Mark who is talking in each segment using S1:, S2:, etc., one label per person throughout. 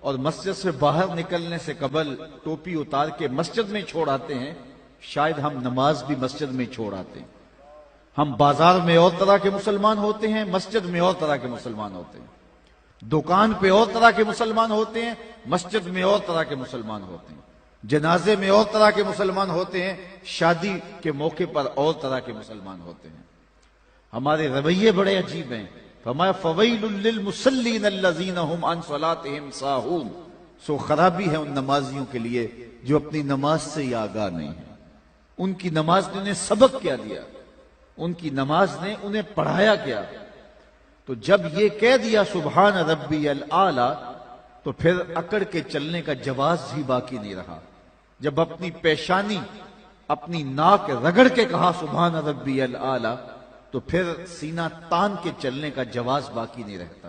S1: اور مسجد سے باہر نکلنے سے قبل ٹوپی اتار کے مسجد میں چھوڑ آتے ہیں، شاید ہم نماز بھی مسجد میں چھوڑ آتے ہیں۔ ہم بازار میں اور طرح کے مسلمان ہوتے ہیں، مسجد میں اور طرح کے مسلمان ہوتے ہیں، دکان پہ اور طرح کے مسلمان ہوتے ہیں، مسجد میں اور طرح کے مسلمان ہوتے ہیں، جنازے میں اور طرح کے مسلمان ہوتے ہیں، شادی کے موقع پر اور طرح کے مسلمان ہوتے ہیں۔ ہمارے رویے بڑے عجیب ہیں۔ فرمایا فویل للمصلین الذین هم عن صلاتهم ساہون، سو خرابی ہے ان نمازیوں کے لیے جو اپنی نماز سے ہی آگاہ نہیں ہے۔ ان کی نماز نے انہیں سبق کیا دیا، ان کی نماز نے انہیں پڑھایا کیا؟ تو جب یہ کہہ دیا سبحان ربی الاعلی تو پھر اکڑ کے چلنے کا جواز ہی باقی نہیں رہا۔ جب اپنی پیشانی اپنی ناک رگڑ کے کہا سبحان ربی الاعلی تو پھر سینہ تان کے چلنے کا جواز باقی نہیں رہتا۔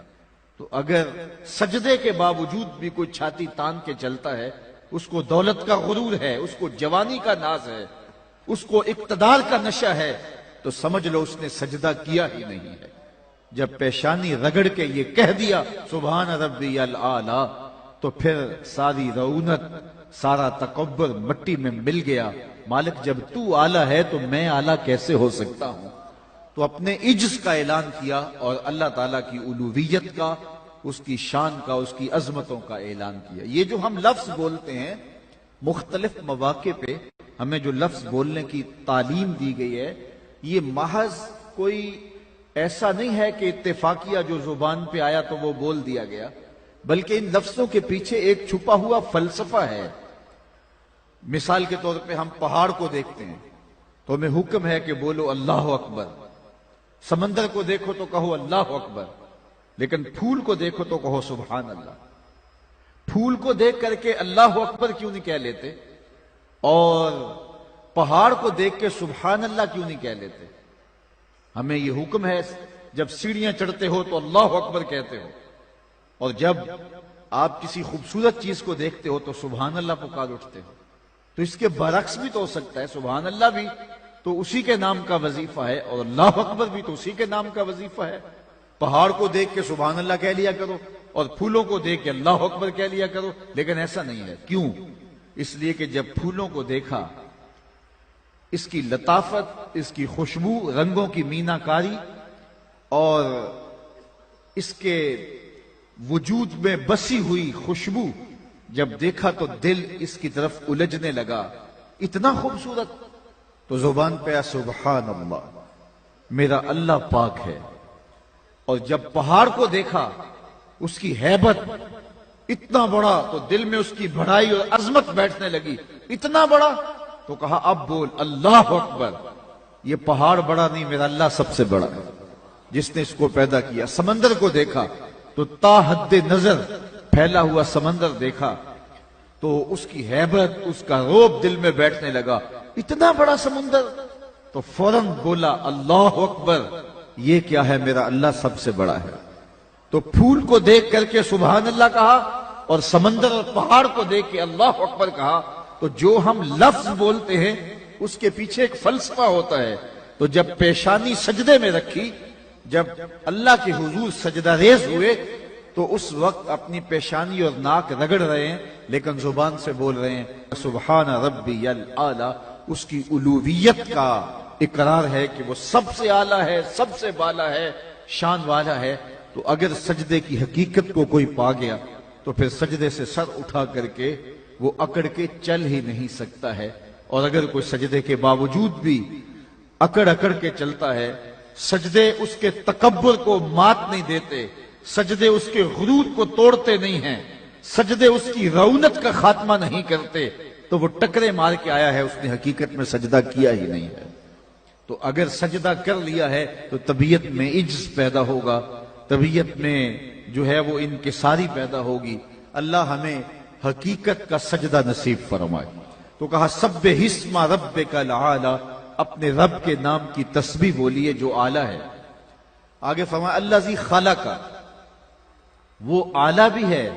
S1: تو اگر سجدے کے باوجود بھی کوئی چھاتی تان کے چلتا ہے، اس کو دولت کا غرور ہے، اس کو جوانی کا ناز ہے، اس کو اقتدار کا نشہ ہے، تو سمجھ لو اس نے سجدہ کیا ہی نہیں ہے۔ جب پیشانی رگڑ کے یہ کہہ دیا سبحان ربی الاعلی تو پھر ساری رعونت، سارا تکبر مٹی میں مل گیا۔ مالک جب تو اعلیٰ ہے تو میں اعلیٰ کیسے ہو سکتا ہوں؟ تو اپنے عجز کا اعلان کیا اور اللہ تعالیٰ کی الوہیت کا، اس کی شان کا، اس کی عظمتوں کا اعلان کیا۔ یہ جو ہم لفظ بولتے ہیں، مختلف مواقع پہ ہمیں جو لفظ بولنے کی تعلیم دی گئی ہے، یہ محض کوئی ایسا نہیں ہے کہ اتفاقیہ جو زبان پہ آیا تو وہ بول دیا گیا، بلکہ ان لفظوں کے پیچھے ایک چھپا ہوا فلسفہ ہے۔ مثال کے طور پہ ہم پہاڑ کو دیکھتے ہیں تو ہمیں حکم ہے کہ بولو اللہ اکبر، سمندر کو دیکھو تو کہو اللہ اکبر، لیکن پھول کو دیکھو تو کہو سبحان اللہ۔ پھول کو دیکھ کر کے اللہ اکبر کیوں نہیں کہہ لیتے، اور پہاڑ کو دیکھ کے سبحان اللہ کیوں نہیں کہہ لیتے؟ ہمیں یہ حکم ہے جب سیڑھیاں چڑھتے ہو تو اللہ اکبر کہتے ہو، اور جب آپ کسی خوبصورت چیز کو دیکھتے ہو تو سبحان اللہ پکار اٹھتے ہو۔ تو اس کے برعکس بھی تو ہو سکتا ہے، سبحان اللہ بھی تو اسی کے نام کا وظیفہ ہے اور اللہ اکبر بھی تو اسی کے نام کا وظیفہ ہے۔ پہاڑ کو دیکھ کے سبحان اللہ کہہ لیا کرو اور پھولوں کو دیکھ کے اللہ اکبر کہہ لیا کرو، لیکن ایسا نہیں ہے۔ کیوں؟ اس لیے کہ جب پھولوں کو دیکھا، اس کی لطافت، اس کی خوشبو، رنگوں کی مینا کاری اور اس کے وجود میں بسی ہوئی خوشبو جب دیکھا تو دل اس کی طرف الجھنے لگا، اتنا خوبصورت، تو زبان پہ سبحان اللہ، میرا اللہ پاک ہے۔ اور جب پہاڑ کو دیکھا، اس کی ہیبت اتنا بڑا، تو دل میں اس کی بڑائی اور عظمت بیٹھنے لگی، اتنا بڑا، تو کہا اب بول اللہ اکبر۔ یہ پہاڑ بڑا نہیں، میرا اللہ سب سے بڑا ہے جس نے اس کو پیدا کیا۔ سمندر کو دیکھا تو تا حد نظر پھیلا ہوا سمندر دیکھا تو اس کی ہیبت، اس کا رعب دل میں بیٹھنے لگا، اتنا بڑا سمندر، تو فوراً بولا اللہ اکبر، یہ کیا ہے، میرا اللہ سب سے بڑا ہے۔ تو پھول کو دیکھ کر کے سبحان اللہ کہا اور سمندر اور پہاڑ کو دیکھ کے اللہ اکبر کہا۔ تو جو ہم لفظ بولتے ہیں اس کے پیچھے ایک فلسفہ ہوتا ہے۔ تو جب پیشانی سجدے میں رکھی، جب اللہ کے حضور سجدہ ریز ہوئے، تو اس وقت اپنی پیشانی اور ناک رگڑ رہے ہیں لیکن زبان سے بول رہے ہیں سبحان ربی الاعلی۔ اس کی الوہیت کا اقرار ہے کہ وہ سب سے اعلیٰ ہے، سب سے بالا ہے، شان والا ہے۔ تو اگر سجدے کی حقیقت کو کوئی پا گیا تو پھر سجدے سے سر اٹھا کر کے وہ اکڑ کے چل ہی نہیں سکتا ہے۔ اور اگر کوئی سجدے کے باوجود بھی اکڑ کے چلتا ہے، سجدے اس کے تکبر کو مات نہیں دیتے، سجدے اس کے غرور کو توڑتے نہیں ہیں، سجدے اس کی رعونت کا خاتمہ نہیں کرتے، تو وہ ٹکرے مار کے آیا ہے، اس نے حقیقت میں سجدہ کیا ہی نہیں ہے۔ تو اگر سجدہ کر لیا ہے تو طبیعت میں عجز پیدا ہوگا، طبیعت میں جو ہے وہ انکساری پیدا ہوگی۔ اللہ ہمیں حقیقت کا سجدہ نصیب فرمائے۔ تو کہا سبح اسم ربک الاعلی، اپنے رب کے نام کی تسبیح بولیے جو اعلیٰ ہے۔ آگے فرمایا الذی خلق، وہ اعلیٰ بھی ہے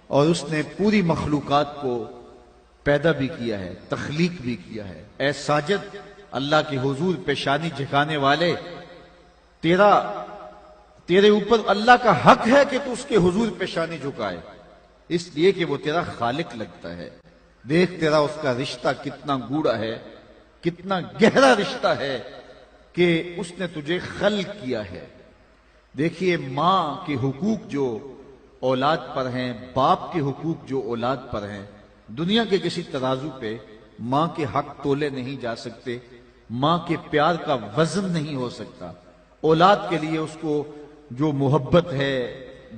S1: اور اس نے پوری مخلوقات کو پیدا بھی کیا ہے، تخلیق بھی کیا ہے۔ اے ساجد، اللہ کے حضور پیشانی جھکانے والے، تیرے اوپر اللہ کا حق ہے کہ تو اس کے حضور پیشانی جھکائے۔ اس لیے کہ وہ تیرا خالق لگتا ہے. دیکھ تیرا اس کا رشتہ کتنا گوڑا ہے، کتنا گہرا رشتہ ہے کہ اس نے تجھے خلق کیا ہے. دیکھیے ماں کے حقوق جو اولاد پر ہیں، باپ کے حقوق جو اولاد پر ہیں، دنیا کے کسی ترازو پہ ماں کے حق تولے نہیں جا سکتے. ماں کے پیار کا وزن نہیں ہو سکتا. اولاد کے لیے اس کو جو محبت ہے،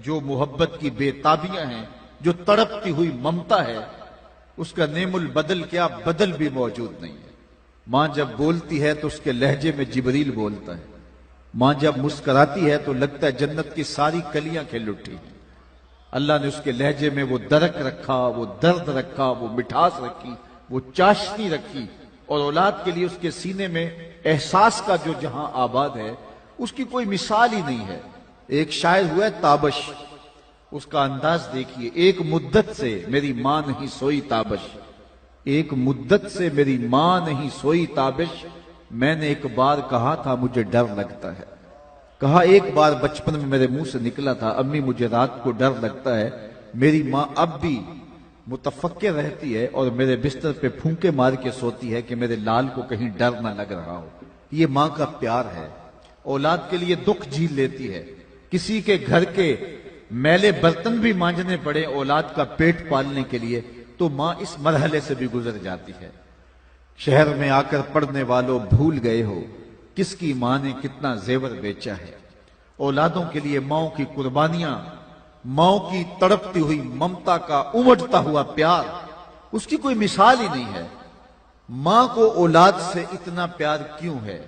S1: جو محبت کی بے تابیاں ہیں، جو تڑپتی ہوئی ممتا ہے، اس کا نعم البدل کیا بدل بھی موجود نہیں ہے. ماں جب بولتی ہے تو اس کے لہجے میں جبریل بولتا ہے. ماں جب مسکراتی ہے تو لگتا ہے جنت کی ساری کلیاں کھل اٹھی. اللہ نے اس کے لہجے میں وہ درک رکھا، وہ درد رکھا، وہ مٹھاس رکھی، وہ چاشنی رکھی. اور اولاد کے لیے اس کے سینے میں احساس کا جو جہاں آباد ہے، اس کی کوئی مثال ہی نہیں ہے. ایک شاعر ہوا ہے تابش، اس کا انداز دیکھیے. ایک مدت سے میری ماں نہیں سوئی تابش، ایک مدت سے میری ماں نہیں سوئی تابش. میں نے ایک بار کہا تھا مجھے ڈر لگتا ہے. کہا ایک بار بچپن میں میرے منہ سے نکلا تھا، امی مجھے رات کو ڈر لگتا ہے. میری ماں اب بھی متفکر رہتی ہے اور میرے بستر پہ پھونکے مار کے سوتی ہے کہ میرے لال کو کہیں ڈر نہ لگ رہا ہو. یہ ماں کا پیار ہے. اولاد کے لیے دکھ جھیل لیتی ہے. کسی کے گھر کے میلے برتن بھی مانجنے پڑے اولاد کا پیٹ پالنے کے لیے تو ماں اس مرحلے سے بھی گزر جاتی ہے. شہر میں آ کر پڑھنے والوں بھول گئے ہو کس کی ماں نے کتنا زیور بیچا ہے. اولادوں کے لیے ماں کی قربانیاں، ماں کی تڑپتی ہوئی ممتا کا امٹتا ہوا پیار، اس کی کوئی مثال ہی نہیں ہے. ماں کو اولاد سے اتنا پیار کیوں ہے؟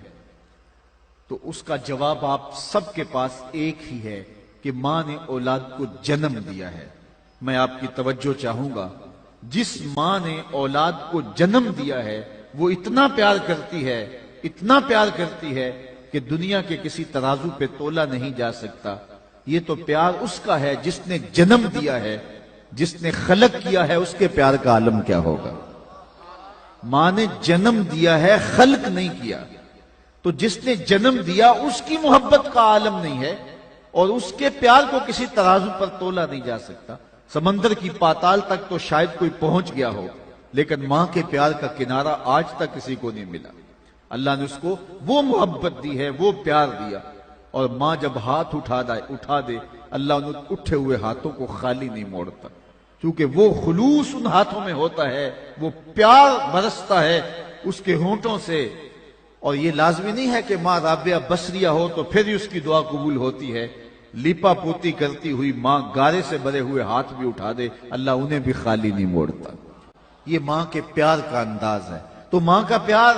S1: تو اس کا جواب آپ سب کے پاس ایک ہی ہے کہ ماں نے اولاد کو جنم دیا ہے. میں آپ کی توجہ چاہوں گا، جس ماں نے اولاد کو جنم دیا ہے وہ اتنا پیار کرتی ہے، اتنا پیار کرتی ہے کہ دنیا کے کسی ترازو پہ تولا نہیں جا سکتا. یہ تو پیار اس کا ہے جس نے جنم دیا ہے، جس نے خلق کیا ہے. اس کے پیار کا عالم کیا ہوگا؟ ماں نے جنم دیا ہے، خلق نہیں کیا. تو جس نے جنم دیا اس کی محبت کا عالم نہیں ہے اور اس کے پیار کو کسی ترازو پر تولا نہیں جا سکتا. سمندر کی پاتال تک تو شاید کوئی پہنچ گیا ہو، لیکن ماں کے پیار کا کنارہ آج تک کسی کو نہیں ملا. اللہ نے اس کو وہ محبت دی ہے، وہ پیار دیا. اور ماں جب ہاتھ اٹھا دے اللہ ان اٹھے ہوئے ہاتھوں کو خالی نہیں موڑتا، کیونکہ وہ خلوص ان ہاتھوں میں ہوتا ہے، وہ پیار برستا ہے اس کے ہونٹوں سے. اور یہ لازمی نہیں ہے کہ ماں رابعہ بصریہ ہو تو پھر ہی اس کی دعا قبول ہوتی ہے. لیپا پوتی کرتی ہوئی ماں گارے سے بھرے ہوئے ہاتھ بھی اٹھا دے اللہ انہیں بھی خالی نہیں موڑتا. یہ ماں کے پیار کا انداز ہے. تو ماں کا پیار،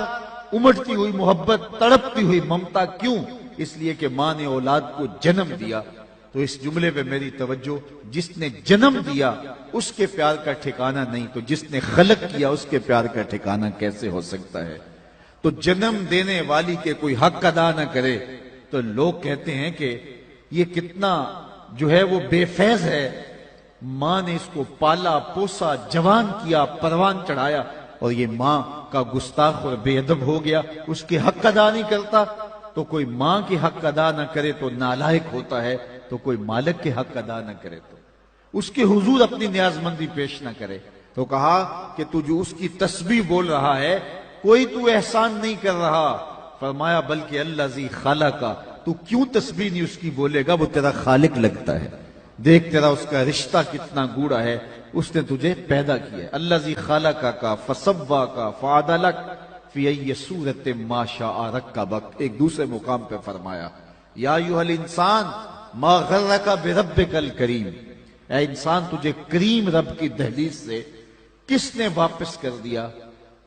S1: امٹتی ہوئی محبت، تڑپتی ہوئی ممتا کیوں؟ اس لیے کہ ماں نے اولاد کو جنم دیا. تو اس جملے پہ میری توجہ، جس نے جنم دیا اس کے پیار کا ٹھکانہ نہیں تو جس نے خلق کیا اس کے پیار کا ٹھکانہ کیسے ہو سکتا ہے؟ تو جنم دینے والی کے کوئی حق ادا نہ کرے تو لوگ کہتے ہیں کہ یہ کتنا جو ہے وہ بے فیض ہے. ماں نے اس کو پالا پوسا، جوان کیا، پروان چڑھایا اور یہ ماں کا گستاخ اور بے ادب ہو گیا، اس کے حق ادا نہیں کرتا. تو کوئی ماں کے حق ادا نہ کرے تو نالائق ہوتا ہے، تو کوئی مالک کے حق ادا نہ کرے تو اس کے حضور اپنی نیاز مندی پیش نہ کرے. تو کہا کہ تو جو اس کی تسبیح بول رہا ہے کوئی تو احسان نہیں کر رہا. فرمایا بلکہ اللہ ذی خالق کا، تو کیوں تسبیح نہیں اس کی بولے گا؟ وہ تیرا خالق لگتا ہے. دیکھ تیرا اس کا رشتہ کتنا گوڑا ہے، اس نے تجھے پیدا کیا ہے. اللہ ذی خالق کا فسوا کا فعدلک فی ای صورت ما شاء رکبک. ایک دوسرے مقام پہ فرمایا یا ایھا الانسان ما غرک بربک الکریم. اے انسان تجھے کریم رب کی دہلیز سے کس نے واپس کر دیا؟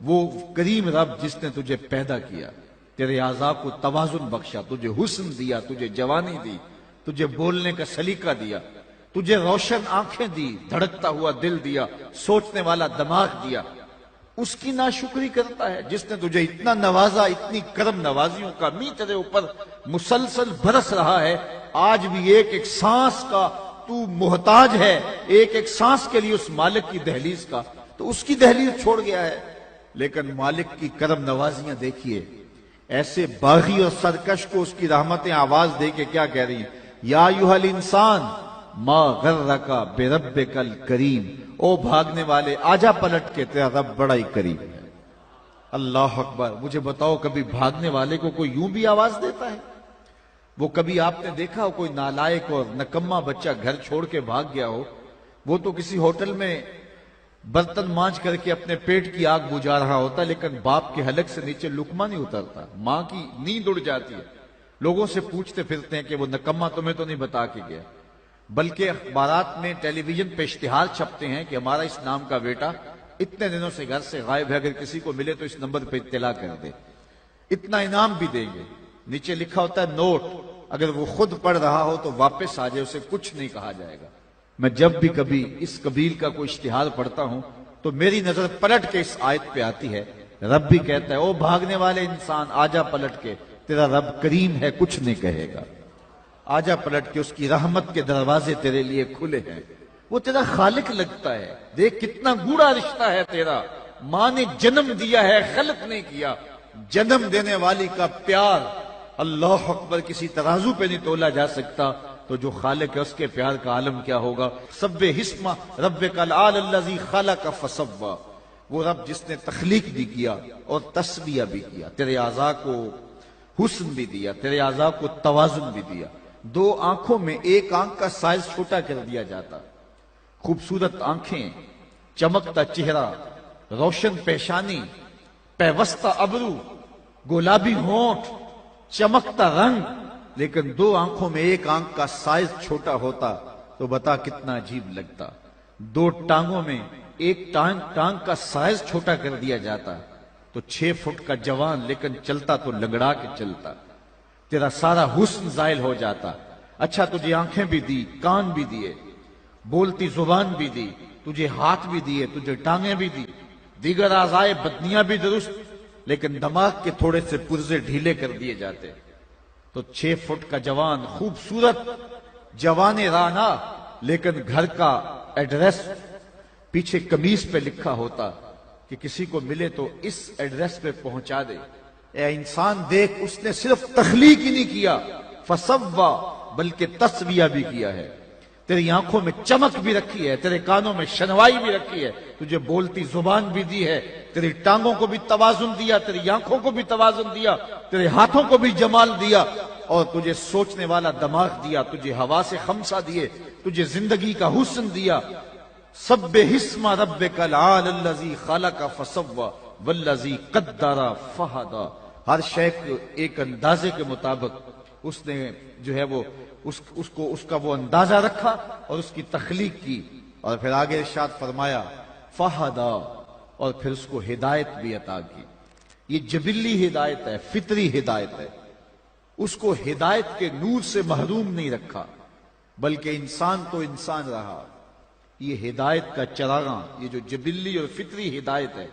S1: وہ کریم رب جس نے تجھے پیدا کیا، تیرے اعضاء کو توازن بخشا، تجھے حسن دیا، تجھے جوانی دی، تجھے بولنے کا سلیقہ دیا، تجھے روشن آنکھیں دی، دھڑکتا ہوا دل دیا، سوچنے والا دماغ دیا. اس کی ناشکری کرتا ہے جس نے تجھے اتنا نوازا، اتنی کرم نوازیوں کا می تیرے اوپر مسلسل برس رہا ہے. آج بھی ایک ایک سانس کا تو محتاج ہے، ایک ایک سانس کے لیے اس مالک کی دہلیز کا. تو اس کی دہلیز چھوڑ گیا ہے. لیکن مالک کی کرم نوازیاں دیکھیے، ایسے باغی اور سرکش کو اس کی رحمتیں آواز دے کے کیا کہہ رہی ہیں؟ یا ایھا الانسان ما غرک بربک الکریم، او بھاگنے والے آجا پلٹ کے، تیرا رب بڑا ہی کریم ہے۔ اللہ اکبر۔ مجھے بتاؤ کبھی بھاگنے والے کو کوئی یوں بھی آواز دیتا ہے؟ وہ کبھی آپ نے دیکھا ہو کوئی نالائق اور نکما بچہ گھر چھوڑ کے بھاگ گیا ہو؟ وہ تو کسی ہوٹل میں برتن مانج کر کے اپنے پیٹ کی آگ بجھا رہا ہوتا، لیکن باپ کے حلق سے نیچے لقمہ نہیں اترتا، ماں کی نیند اڑ جاتی ہے۔ لوگوں سے پوچھتے پھرتے ہیں کہ وہ نکما تمہیں تو نہیں بتا کے گیا، بلکہ اخبارات میں ٹیلی ویژن پہ اشتہار چھپتے ہیں کہ ہمارا اس نام کا بیٹا اتنے دنوں سے گھر سے غائب ہے، اگر کسی کو ملے تو اس نمبر پہ اطلاع کر دے، اتنا انعام بھی دیں گے۔ نیچے لکھا ہوتا ہے نوٹ، اگر وہ خود پڑھ رہا ہو تو واپس آ جائے، اسے کچھ نہیں کہا جائے گا۔ میں جب بھی کبھی اس قبیل کا کوئی اشتہار پڑھتا ہوں تو میری نظر پلٹ کے اس آیت پہ آتی ہے۔ رب بھی کہتا ہے او بھاگنے والے انسان آجا پلٹ کے، تیرا رب کریم ہے، کچھ نہیں کہے گا۔ آجا پلٹ کے، اس کی رحمت کے دروازے تیرے لیے کھلے ہیں۔ وہ تیرا خالق لگتا ہے، دیکھ کتنا گوڑا رشتہ ہے تیرا۔ ماں نے جنم دیا ہے، خلق نہیں کیا۔ جنم دینے والی کا پیار اللہ اکبر کسی ترازو پہ نہیں تولا جا سکتا، تو جو خالق ہے اس کے پیار کا عالم کیا ہوگا۔ سبح اسم ربک الاعلی الذی خلق فسوی، وہ رب جس نے تخلیق بھی کیا اور تسویہ بھی کیا، تیرے اعضاء کو حسن بھی دیا، تیرے اعضاء کو توازن بھی دیا۔ دو آنکھوں میں ایک آنکھ کا سائز چھوٹا کر دیا جاتا، خوبصورت آنکھیں، چمکتا چہرہ، روشن پیشانی، پیوستہ ابرو، گلابی ہونٹ، چمکتا رنگ، لیکن دو آنکھوں میں ایک آنکھ کا سائز چھوٹا ہوتا تو بتا کتنا عجیب لگتا۔ دو ٹانگوں میں ایک ٹانگ کا سائز چھوٹا کر دیا جاتا تو 6 فٹ کا جوان لیکن چلتا تو لنگڑا کے چلتا، تیرا سارا حسن زائل ہو جاتا۔ اچھا تجھے آنکھیں بھی دی، کان بھی دیے، بولتی زبان بھی دی، تجھے ہاتھ بھی دیے، تجھے ٹانگیں بھی دی، دیگر اعضائے بدنیاں بھی درست، لیکن دماغ کے تھوڑے سے پرزے ڈھیلے کر دیے جاتے تو 6 فٹ کا جوان، خوبصورت جوان رانا، لیکن گھر کا ایڈریس پیچھے قمیص پہ لکھا ہوتا کہ کسی کو ملے تو اس ایڈریس پہ پہنچا دے۔ اے انسان دیکھ، اس نے صرف تخلیق ہی نہیں کیا فسوا، بلکہ تسویہ بھی کیا ہے۔ تیری آنکھوں میں چمک بھی رکھی ہے، تیرے کانوں میں شنوائی بھی رکھی ہے، تجھے بولتی زبان بھی دی ہے، تیری ٹانگوں کو بھی توازن دیا، تیری آنکھوں کو بھی توازن دیا، تیرے ہاتھوں کو بھی جمال دیا، اور تجھے سوچنے والا دماغ دیا، تجھے ہوا سے خمسہ دیے، تجھے زندگی کا حسن دیا۔ سبح اسم ربک الاعلی الذی خلق فسوی والذی قدر فہدی، ہر شے کو ایک اندازے کے مطابق اس نے جو ہے وہ اس کا وہ اندازہ رکھا اور اس کی تخلیق کی، اور پھر آگے ارشاد فرمایا فہدا، اور پھر اس کو ہدایت بھی عطا کی۔ یہ جبلی ہدایت ہے، فطری ہدایت ہے، اس کو ہدایت کے نور سے محروم نہیں رکھا، بلکہ انسان تو انسان رہا۔ یہ ہدایت کا چراغاں، یہ جو جبلی اور فطری ہدایت ہے،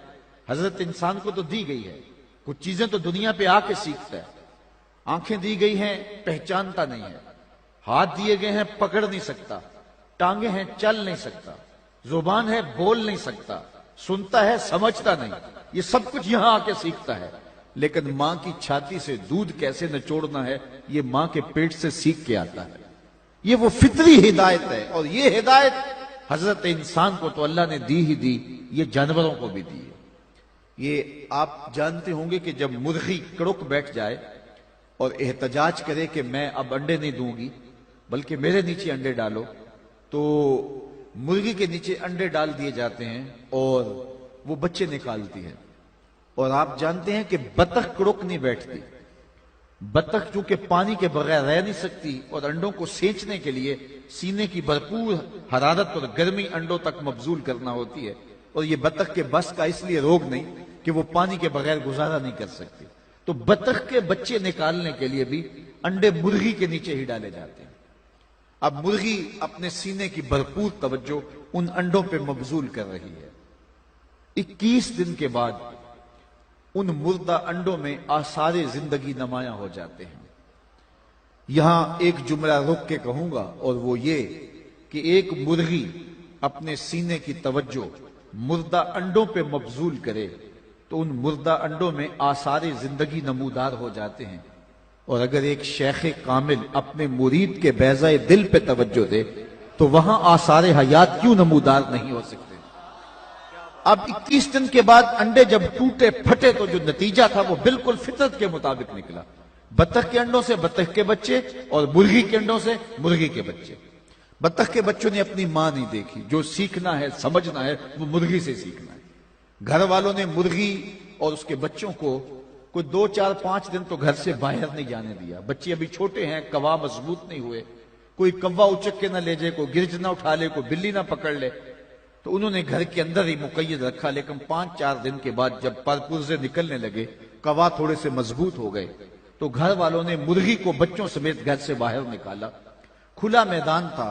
S1: حضرت انسان کو تو دی گئی ہے، کچھ چیزیں تو دنیا پہ آ کے سیکھتا ہے۔ آنکھیں دی گئی ہیں، پہچانتا نہیں ہے، ہاتھ دیے گئے ہیں، پکڑ نہیں سکتا، ٹانگیں ہیں، چل نہیں سکتا، زبان ہے، بول نہیں سکتا، سنتا ہے، سمجھتا نہیں، یہ سب کچھ یہاں آ کے سیکھتا ہے۔ لیکن ماں کی چھاتی سے دودھ کیسے نچوڑنا ہے، یہ ماں کے پیٹ سے سیکھ کے آتا ہے۔ یہ وہ فطری ہدایت ہے، اور یہ ہدایت حضرت انسان کو تو اللہ نے دی ہی دی، یہ جانوروں کو بھی دی ہے۔ یہ آپ جانتے ہوں گے کہ جب مرغی کڑک بیٹھ جائے اور احتجاج کرے کہ میں اب انڈے نہیں دوں گی بلکہ میرے نیچے انڈے ڈالو، تو مرغی کے نیچے انڈے ڈال دیے جاتے ہیں اور وہ بچے نکالتی ہے۔ اور آپ جانتے ہیں کہ بطخ کڑک نہیں بیٹھتی، بطخ چونکہ پانی کے بغیر رہ نہیں سکتی اور انڈوں کو سینچنے کے لیے سینے کی بھرپور حرارت اور گرمی انڈوں تک مبذول کرنا ہوتی ہے، اور یہ بطخ کے بس کا اس لیے روگ نہیں کہ وہ پانی کے بغیر گزارا نہیں کر سکتی، تو بطخ کے بچے نکالنے کے لیے بھی انڈے مرغی کے نیچے ہی ڈالے جاتے ہیں۔ اب مرغی اپنے سینے کی بھرپور توجہ ان انڈوں پہ مبذول کر رہی ہے۔ 21 دن کے بعد ان مردہ انڈوں میں آثار زندگی نمایاں ہو جاتے ہیں۔ یہاں ایک جملہ رک کے کہوں گا، اور وہ یہ کہ ایک مرغی اپنے سینے کی توجہ مردہ انڈوں پہ مبذول کرے تو ان مردہ انڈوں میں آثار زندگی نمودار ہو جاتے ہیں، اور اگر ایک شیخ کامل اپنے مرید کے بیضہ دل پہ توجہ دے تو وہاں آثار حیات کیوں نمودار نہیں ہو سکتے؟ اب 21 دن کے بعد انڈے جب ٹوٹے پھٹے تو جو نتیجہ تھا وہ بالکل فطرت کے مطابق نکلا. بطخ کے انڈوں سے بطخ کے بچے اور مرغی کے انڈوں سے مرغی کے بچے. بطخ کے بچوں نے اپنی ماں نہیں دیکھی. جو سیکھنا ہے سمجھنا ہے وہ مرغی سے سیکھنا ہے. گھر والوں نے مرغی اور اس کے بچوں کو کوئی 2 4 5 دن تو گھر سے باہر نہیں جانے دیا. بچے ابھی چھوٹے ہیں, کوا مضبوط نہیں ہوئے, کوئی کوا اچک کے نہ لے جائے, کوئی گرج نہ اٹھا لے, کوئی بلی نہ پکڑ لے. تو انہوں نے گھر کے اندر ہی مقید رکھا. لیکن 5 4 دن کے بعد جب پر پرزے نکلنے لگے, کوا تھوڑے سے مضبوط ہو گئے, تو گھر والوں نے مرغی کو بچوں سمیت گھر سے باہر نکالا. کھلا میدان تھا,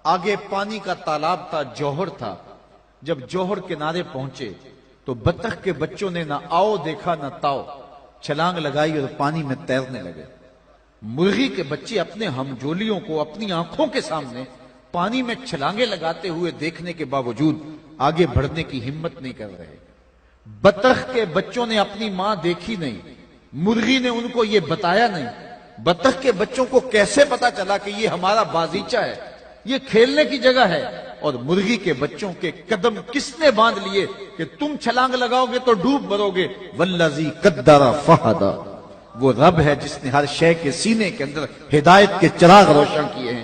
S1: آگے پانی کا تالاب تھا, جوہر تھا. جب جوہر کنارے پہنچے تو بطخ کے بچوں نے نہ آؤ دیکھا نہ تاؤ, چھلانگ لگائی اور پانی میں تیرنے لگے. مرغی کے بچے اپنے ہمجولیوں کو اپنی آنکھوں کے سامنے پانی میں چھلانگیں لگاتے ہوئے دیکھنے کے باوجود آگے بڑھنے کی ہمت نہیں کر رہے. بطخ کے بچوں نے اپنی ماں دیکھی نہیں, مرغی نے ان کو یہ بتایا نہیں. بطخ کے بچوں کو کیسے پتا چلا کہ یہ ہمارا بازیچہ ہے, یہ کھیلنے کی جگہ ہے؟ اور مرغی کے بچوں کے قدم کس نے باندھ لیے کہ تم چھلانگ لگاؤ گے تو ڈوب مرو گے؟ والذی قدر فہدی, وہ رب ہے جس نے ہر شے کے سینے کے اندر ہدایت کے چراغ روشن کیے ہیں.